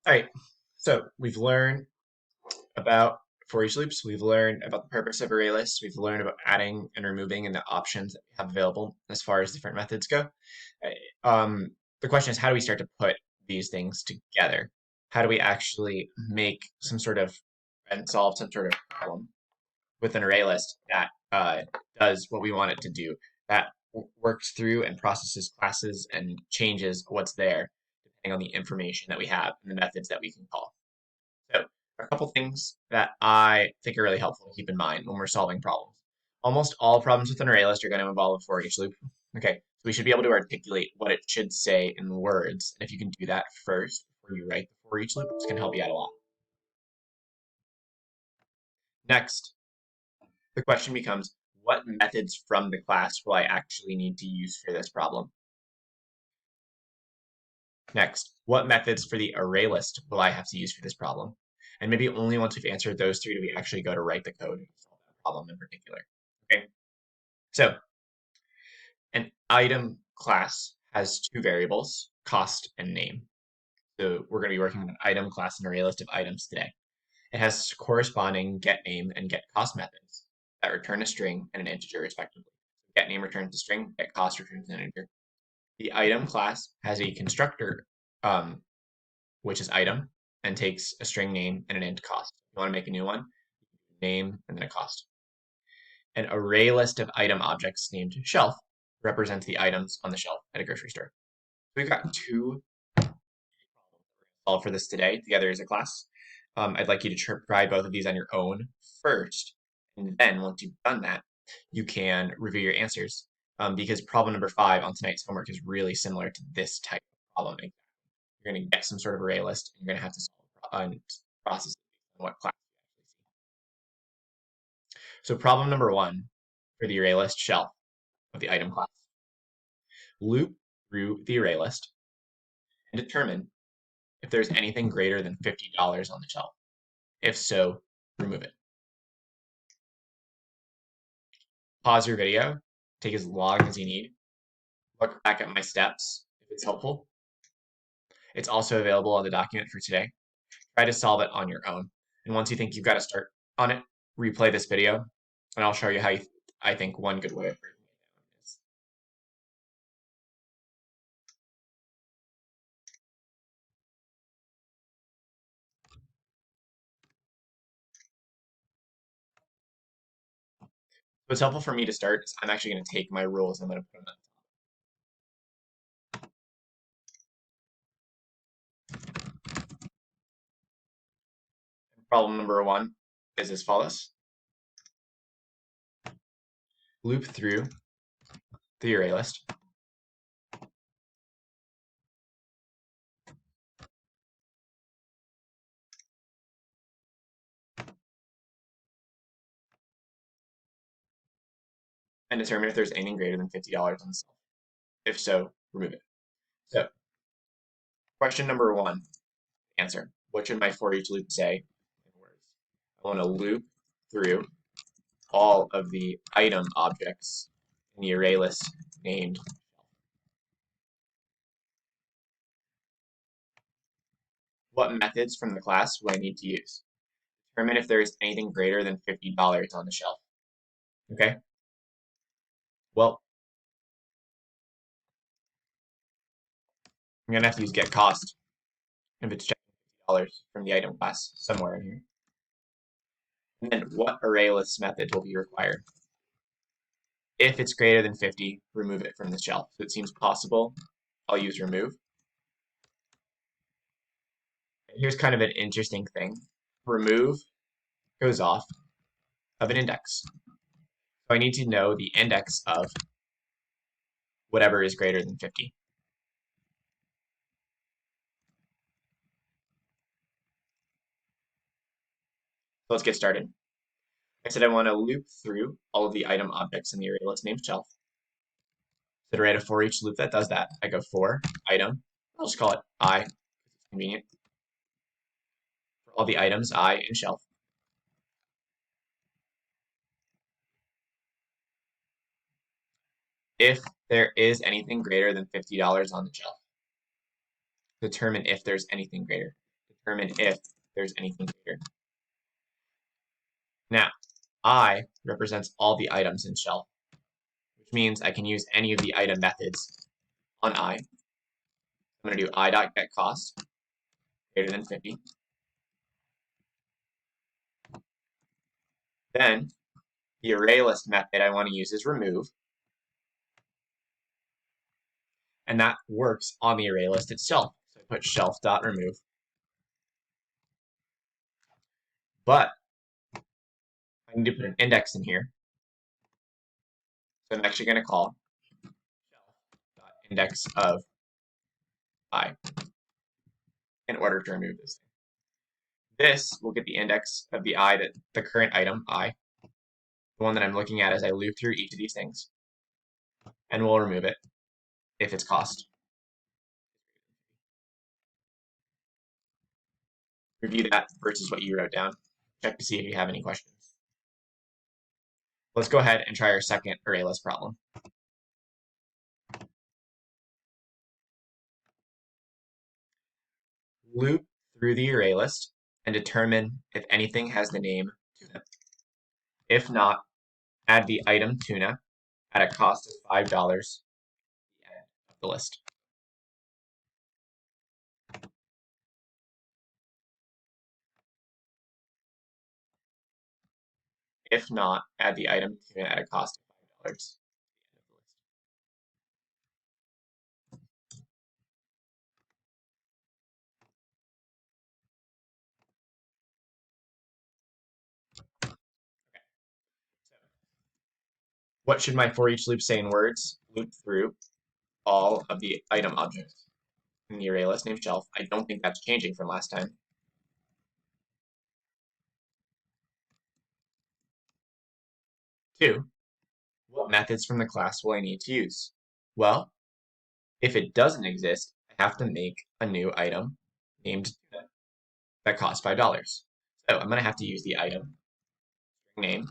All right, so we've learned about for each loops. We've learned about the purpose of ArrayList. We've learned about adding and removing and the options that we have available as far as different methods go. Um, the question is, how do we start to put these things together? How do we actually make some sort of and solve some sort of problem with an ArrayList that does what we want it to do, that works through and processes classes and changes what's there depending on the information that we have and the methods that we can call. So, a couple things that I think are really helpful to keep in mind when we're solving problems. Almost all problems with an array list are going to involve a for each loop. Okay, so we should be able to articulate what it should say in words. And if you can do that first before you write the for each loop, this can help you out a lot. Next, the question becomes, what methods from the class will I actually need to use for this problem? Next, what methods for the array list will I have to use for this problem? And maybe only once we've answered those three do we actually go to write the code to solve that problem in particular. Okay, so an item class has two variables, cost and name. So we're going to be working with an item class and array list of items today. It has corresponding getName and getCost methods that return a string and an integer respectively. GetName returns a string, getCost returns an integer. The item class has a constructor, which is item, and takes a string name and an int cost. If you want to make a new one, name and then a cost. An array list of item objects named shelf represents the items on the shelf at a grocery store. So we've got two problems to solve for this today together as a class. I'd like you to try both of these on your own first, and then once you've done that, you can review your answers. Because problem number 5 on tonight's homework is really similar to this type of problem. You're going to get some sort of array list, and you're going to have to solve and process it based on what class you actually see. So problem number 1 for the array list shelf of the item class. Loop through the array list and determine if there's anything greater than $50 on the shelf. If so, remove it. Pause your video, take as long as you need, look back at my steps if it's helpful. It's also available on the document for today. Try to solve it on your own. And once you think you've got to start on it, replay this video, and I'll show you how I think one good way of breaking it down is. What's helpful for me to start is I'm actually going to take my rules and I'm going to put them on. Problem number 1 is as follows. Loop through the array list. And determine if there's anything greater than $50 on the shelf. If so, remove it. So, question number 1, answer. What should my for each loop say in words? I want to loop through all of the item objects in the array list named shelf. What methods from the class will I need to use? Determine if there is anything greater than $50 on the shelf. Okay? Well, I'm going to have to use getCost if it's checking $50 from the item class somewhere in here. And then what array list method will be required? If it's greater than 50, remove it from the shelf. If it seems possible, I'll use remove. Here's kind of an interesting thing. Remove goes off of an index. So I need to know the index of whatever is greater than 50. So let's get started. I said I want to loop through all of the item objects in the array list named shelf. So to write a for each loop that does that, I go for item. I'll just call it I, because it's convenient. For all the items I in shelf. If there is anything greater than $50 on the shelf. Determine if there's anything greater. determine if there's anything greater. Now, I represents all the items in shelf, which means I can use any of the item methods on I. I'm going to do I.getCost greater than 50. Then the ArrayList method I want to use is remove. And that works on the ArrayList itself. So I put shelf.remove. But I need to put an index in here. So I'm actually going to call shelf.index of I in order to remove this thing. This will get the index of the I, that the current item, I, the one that I'm looking at as I loop through each of these things, and we'll remove it if it's cost. Review that versus what you wrote down. Check to see if you have any questions. Let's go ahead and try our second ArrayList problem. Loop through the ArrayList and determine if anything has the name tuna. If not, add the item tuna at a cost of $5 at the end of the list. If not, add the item tuna at a cost of $5 at the end of the list. What should my for each loop say in words? Loop through all of the item objects in the ArrayList named shelf. I don't think that's changing from last time. 2, what methods from the class will I need to use? Well, if it doesn't exist, I have to make a new item named tuna that costs $5. So I'm going to have to use the item name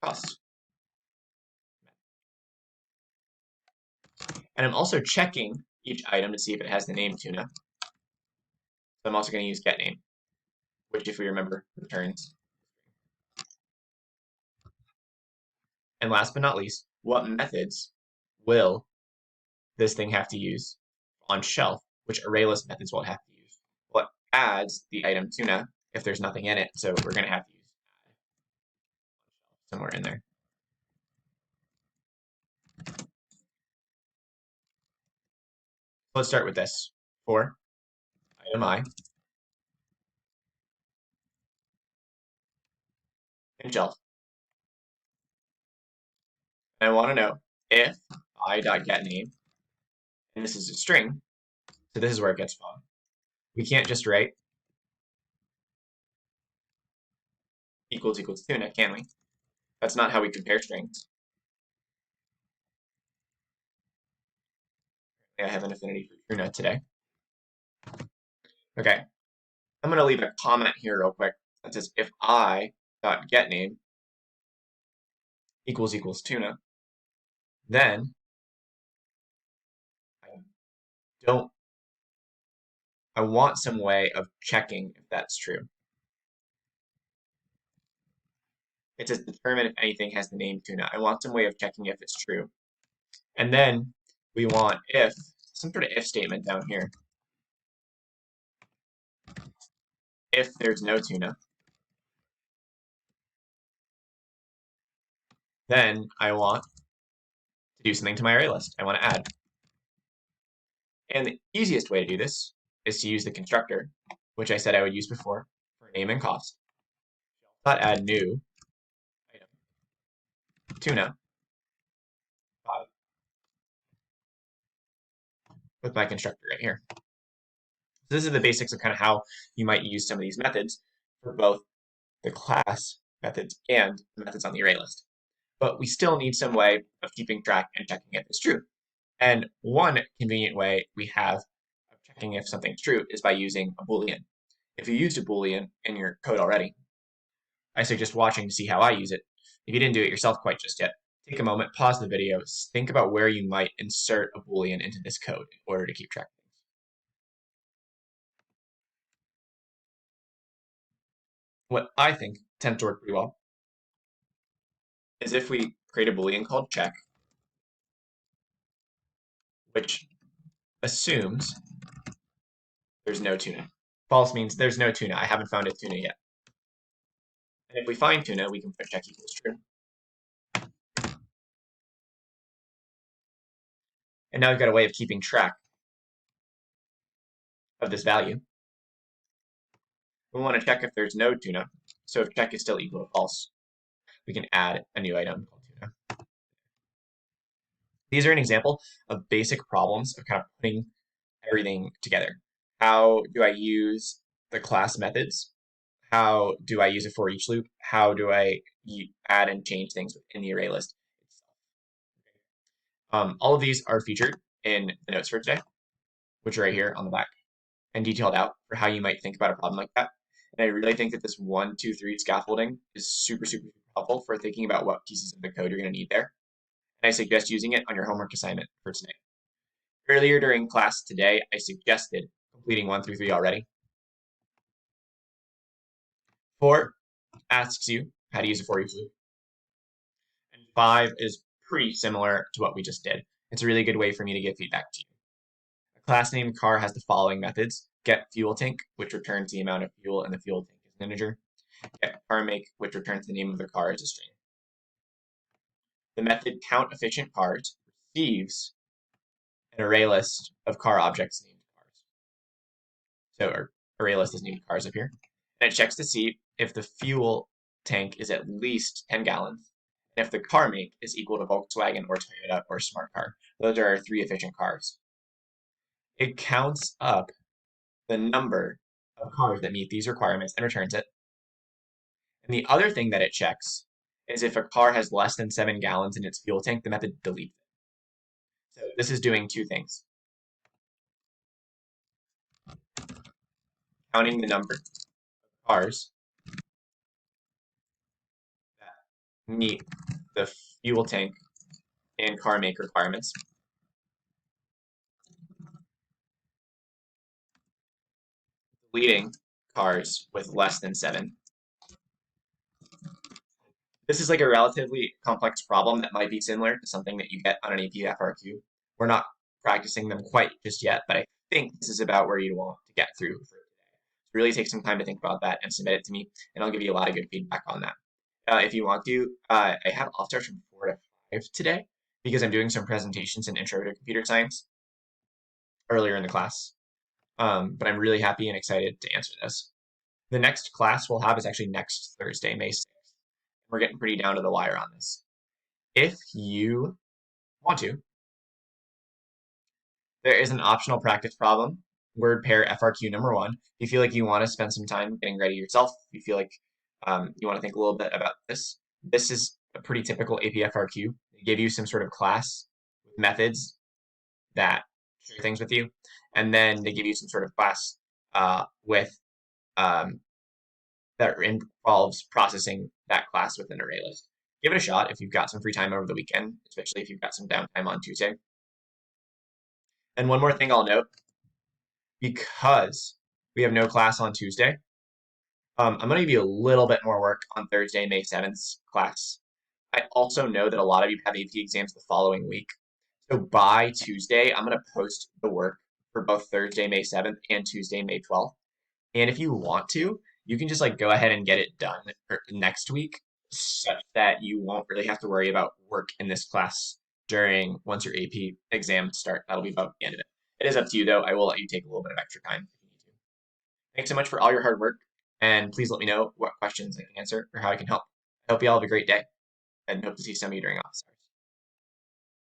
cost. And I'm also checking each item to see if it has the name tuna. So I'm also going to use getName, which, if we remember, returns. And last but not least, what methods will this thing have to use on shelf, which ArrayList methods won't have to use? Well, it adds the item tuna if there's nothing in it, so we're going to have to use add somewhere in there. Let's start with this. For item I in shelf. And I want to know if I.getName, and this is a string, so this is where it gets fun. We can't just write equals tuna, can we? That's not how we compare strings. I have an affinity for tuna today. Okay, I'm going to leave a comment here real quick that says if I.getName equals tuna, then I want some way of checking if that's true. It says determine if anything has the name tuna. I want some way of checking if it's true. And then we want if, some sort of if statement down here. If there's no tuna, then I want to do something to my array list. I want to add. And the easiest way to do this is to use the constructor, which I said I would use before for name and cost. Dot add new item tuna with my constructor right here. So this is the basics of kind of how you might use some of these methods for both the class methods and the methods on the array list. But we still need some way of keeping track and checking if it's true. And one convenient way we have of checking if something's true is by using a Boolean. If you used a Boolean in your code already, I suggest watching to see how I use it. If you didn't do it yourself quite just yet, take a moment, pause the video, think about where you might insert a Boolean into this code in order to keep track. What I think tends to work pretty well is if we create a Boolean called check, which assumes there's no tuna. False means there's no tuna. I haven't found a tuna yet. And if we find tuna, we can put check equals true. And now we've got a way of keeping track of this value. We want to check if there's no tuna. So if check is still equal to false, we can add a new item called tuna. These are an example of basic problems of kind of putting everything together. How do I use the class methods? How do I use a for each loop? How do I add and change things within the array list itself? All of these are featured in the notes for today, which are right here on the back and detailed out for how you might think about a problem like that. And I really think that this 1, 2, 3 scaffolding is super, super helpful for thinking about what pieces of the code you're going to need there. And I suggest using it on your homework assignment for tonight. Earlier during class today, I suggested completing 1 through 3 already. 4 asks you how to use a for each loop. And 5 is pretty similar to what we just did. It's a really good way for me to give feedback to you. A class named car has the following methods: get fuel tank, which returns the amount of fuel in the fuel tank as an integer; get car make, which returns the name of the car as a string. The method count efficient cars receives an array list of car objects named cars. So our array list is named cars up here. And it checks to see if the fuel tank is at least 10 gallons, and if the car make is equal to Volkswagen or Toyota or Smart Car. Those are our 3 efficient cars. It counts up the number of cars that meet these requirements and returns it. And the other thing that it checks is if a car has less than 7 gallons in its fuel tank, the method deletes it. So this is doing 2 things: counting the number of cars that meet the fuel tank and car make requirements, deleting cars with less than 7. This is like a relatively complex problem that might be similar to something that you get on an AP FRQ. We're not practicing them quite just yet, but I think this is about where you want to get through for today. So really take some time to think about that and submit it to me, and I'll give you a lot of good feedback on that. If you want to, I'll start from 4 to 5 today because I'm doing some presentations in Intro to Computer Science earlier in the class. But I'm really happy and excited to answer this. The next class we'll have is actually next Thursday, May 6th. We're getting pretty down to the wire on this. If you want to, there is an optional practice problem, word pair FRQ number 1. If you feel like you want to spend some time getting ready yourself, if you feel like you want to think a little bit about this, this is a pretty typical AP FRQ. They give you some sort of class with methods that share things with you, and then they give you some sort of class with that involves processing that class with an array list. Give it a shot if you've got some free time over the weekend, especially if you've got some downtime on Tuesday. And one more thing I'll note, because we have no class on Tuesday, I'm going to give you a little bit more work on Thursday, May 7th class. I also know that a lot of you have AP exams the following week. So by Tuesday, I'm going to post the work for both Thursday, May 7th and Tuesday, May 12th. And if you want to, you can just like go ahead and get it done next week such that you won't really have to worry about work in this class once your AP exams start. That'll be about the end of it. It is up to you though. I will let you take a little bit of extra time if you need to. Thanks so much for all your hard work, and please let me know what questions I can answer or how I can help. I hope you all have a great day and hope to see some of you during office hours.